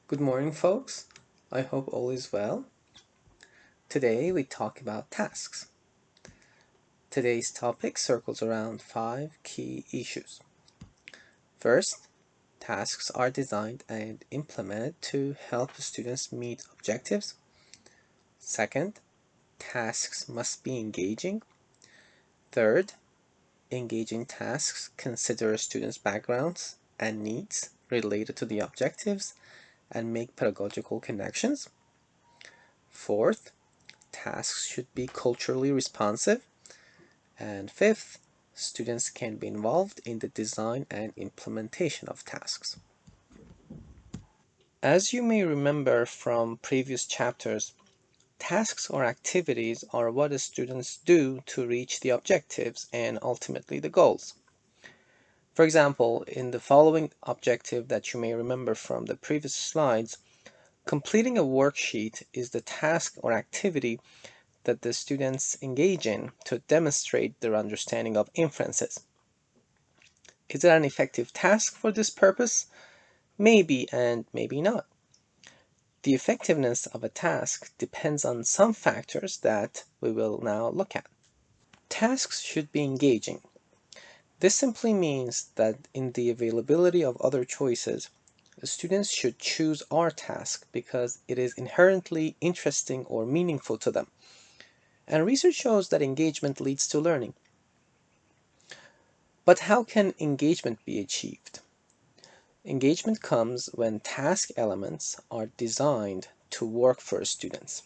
Good morning, folks. I hope all is well. Today we talk about tasks. Today's topic circles around 5 key issues. First, tasks are designed and implemented to help students meet objectives. Second, tasks must be engaging. Third, engaging tasks consider students' backgrounds and needs related to the objectives and make pedagogical connections. Fourth, tasks should be culturally responsive. And fifth, students can be involved in the design and implementation of tasks. As you may remember from previous chapters, tasks or activities are what the students do to reach the objectives and ultimately the goals. For example, in the following objective that you may remember from the previous slides, completing a worksheet is the task or activity that the students engage in to demonstrate their understanding of inferences. Is it an effective task for this purpose? Maybe and maybe not. The effectiveness of a task depends on some factors that we will now look at. Tasks should be engaging. This simply means that in the availability of other choices, students should choose our task because it is inherently interesting or meaningful to them. And research shows that engagement leads to learning. But how can engagement be achieved? Engagement comes when task elements are designed to work for students.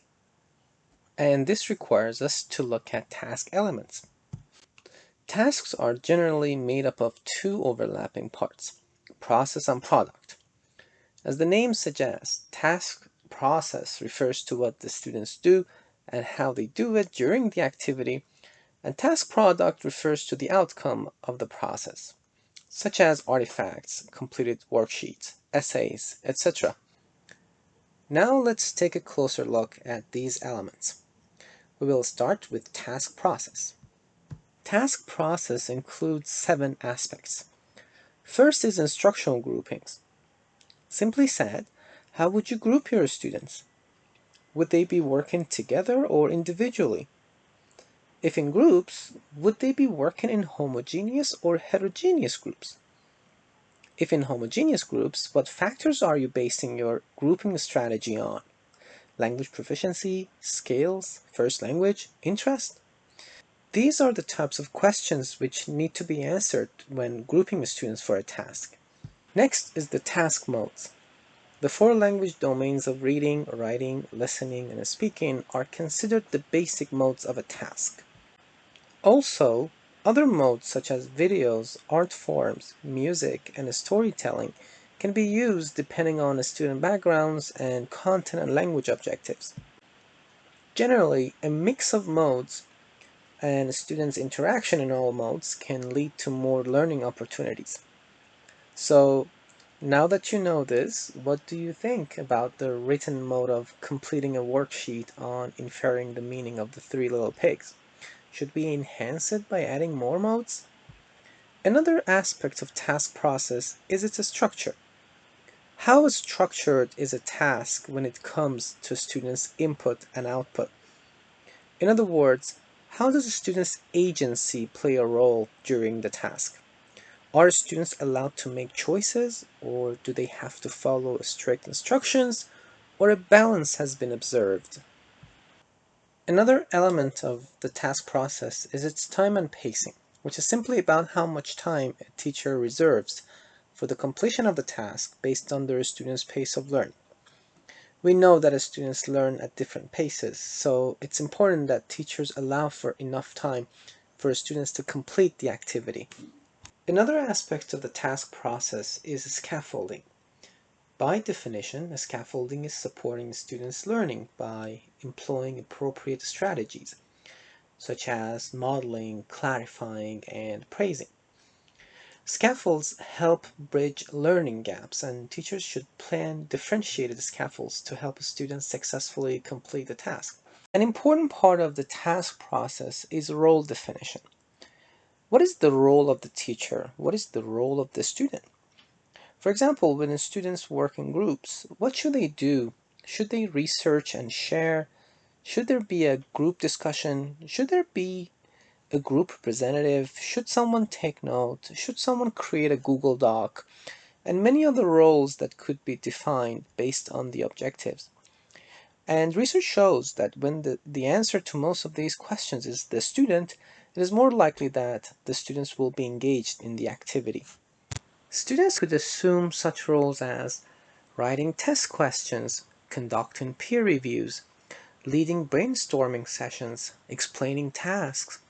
And this requires us to look at task elements. Tasks are generally made up of two overlapping parts, process and product. As the name suggests, task process refers to what the students do and how they do it during the activity, and task product refers to the outcome of the process, such as artifacts, completed worksheets, essays, etc. Now let's take a closer look at these elements. We will start with task process. Task process includes 7 aspects. First is instructional groupings. Simply said, how would you group your students? Would they be working together or individually? If in groups, would they be working in homogeneous or heterogeneous groups? If in homogeneous groups, what factors are you basing your grouping strategy on? Language proficiency, skills, first language, interest? These are the types of questions which need to be answered when grouping students for a task. Next is the task modes. The 4 language domains of reading, writing, listening, and speaking are considered the basic modes of a task. Also, other modes such as videos, art forms, music, and storytelling can be used depending on the student backgrounds and content and language objectives. Generally, a mix of modes and students' interaction in all modes can lead to more learning opportunities. So, now that you know this, what do you think about the written mode of completing a worksheet on inferring the meaning of the 3 little pigs? Should we enhance it by adding more modes? Another aspect of task process is its structure. How structured is a task when it comes to students' input and output? In other words, how does a student's agency play a role during the task? Are students allowed to make choices, or do they have to follow strict instructions, or a balance has been observed? Another element of the task process is its time and pacing, which is simply about how much time a teacher reserves for the completion of the task based on their students' pace of learning. We know that students learn at different paces, so it's important that teachers allow for enough time for students to complete the activity. Another aspect of the task process is scaffolding. By definition, scaffolding is supporting students' learning by employing appropriate strategies, such as modeling, clarifying, and praising. Scaffolds help bridge learning gaps, and teachers should plan differentiated scaffolds to help students successfully complete the task. An important part of the task process is role definition. What is the role of the teacher? What is the role of the student? For example, when the students work in groups, what should they do? Should they research and share? Should there be a group discussion? Should there be a group representative? Should someone take note? Should someone create a Google Doc? And many other roles that could be defined based on the objectives. And research shows that when the answer to most of these questions is the student, it is more likely that the students will be engaged in the activity. Students could assume such roles as writing test questions, conducting peer reviews, leading brainstorming sessions, explaining tasks,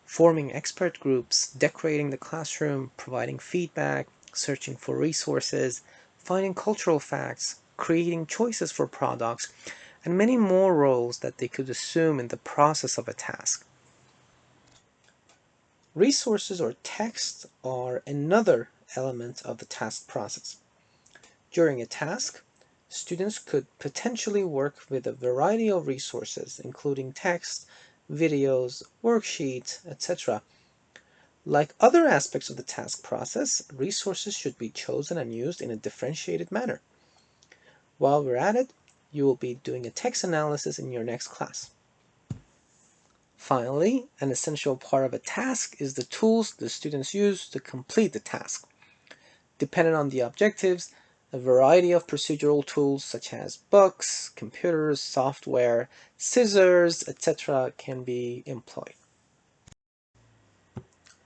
forming expert groups, decorating the classroom, providing feedback, searching for resources, finding cultural facts, creating choices for products, and many more roles that they could assume in the process of a task. Resources or text are another element of the task process. During a task, students could potentially work with a variety of resources, including text, videos, worksheets, etc. Like other aspects of the task process, resources should be chosen and used in a differentiated manner. While we're at it, you will be doing a text analysis in your next class. Finally, an essential part of a task is the tools the students use to complete the task. Depending on the objectives, a variety of procedural tools such as books, computers, software, scissors, etc. can be employed.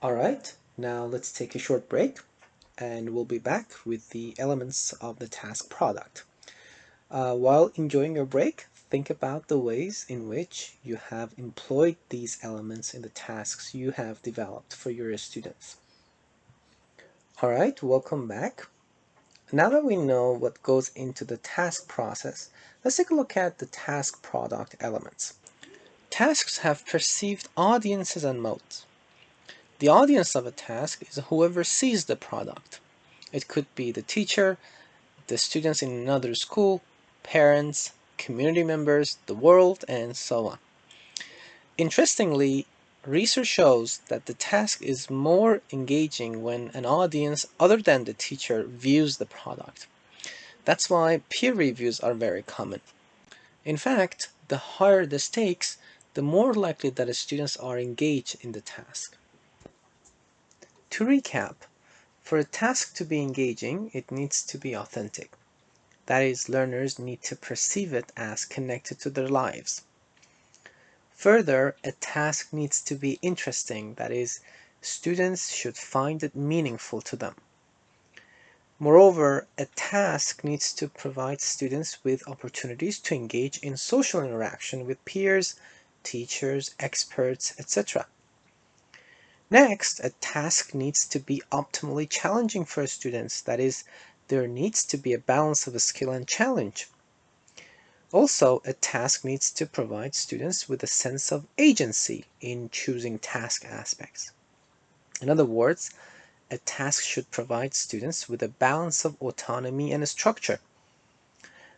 Alright, now let's take a short break and we'll be back with the elements of the task product. While enjoying your break, think about the ways in which you have employed these elements in the tasks you have developed for your students. Alright, welcome back. Now that we know what goes into the task process, let's take a look at the task product elements. Tasks have perceived audiences and modes. The audience of a task is whoever sees the product. It could be the teacher, the students in another school, parents, community members, the world, and so on. Interestingly, research shows that the task is more engaging when an audience other than the teacher views the product. That's why peer reviews are very common. In fact, the higher the stakes, the more likely that the students are engaged in the task. To recap, for a task to be engaging, it needs to be authentic. That is, learners need to perceive it as connected to their lives. Further, a task needs to be interesting. That is, students should find it meaningful to them. Moreover, a task needs to provide students with opportunities to engage in social interaction with peers, teachers, experts, etc. Next, a task needs to be optimally challenging for students. That is, there needs to be a balance of skill and challenge. Also, a task needs to provide students with a sense of agency in choosing task aspects. In other words, a task should provide students with a balance of autonomy and structure.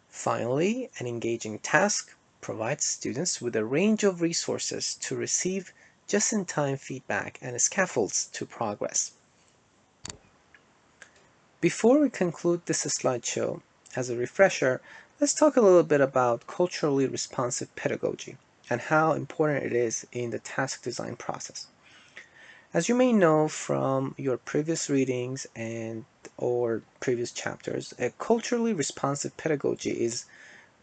Finally, an engaging task provides students with a range of resources to receive just-in-time feedback and scaffolds to progress. Before we conclude this slideshow, as a refresher, let's talk a little bit about culturally responsive pedagogy and how important it is in the task design process. As you may know from your previous readings and or previous chapters, a culturally responsive pedagogy is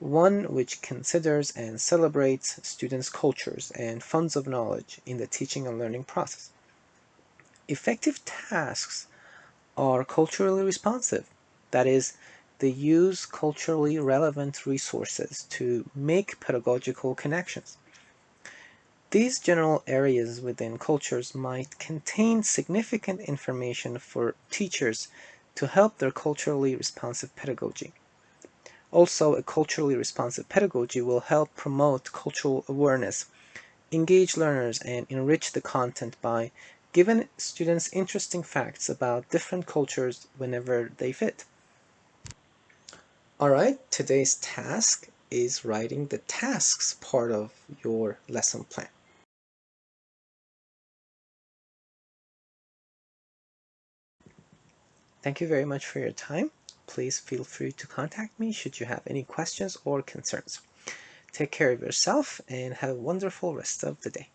one which considers and celebrates students' cultures and funds of knowledge in the teaching and learning process. Effective tasks are culturally responsive. That is, they use culturally relevant resources to make pedagogical connections. These general areas within cultures might contain significant information for teachers to help their culturally responsive pedagogy. Also, a culturally responsive pedagogy will help promote cultural awareness, engage learners, and enrich the content by giving students interesting facts about different cultures whenever they fit. Alright, today's task is writing the tasks part of your lesson plan. Thank you very much for your time. Please feel free to contact me should you have any questions or concerns. Take care of yourself and have a wonderful rest of the day.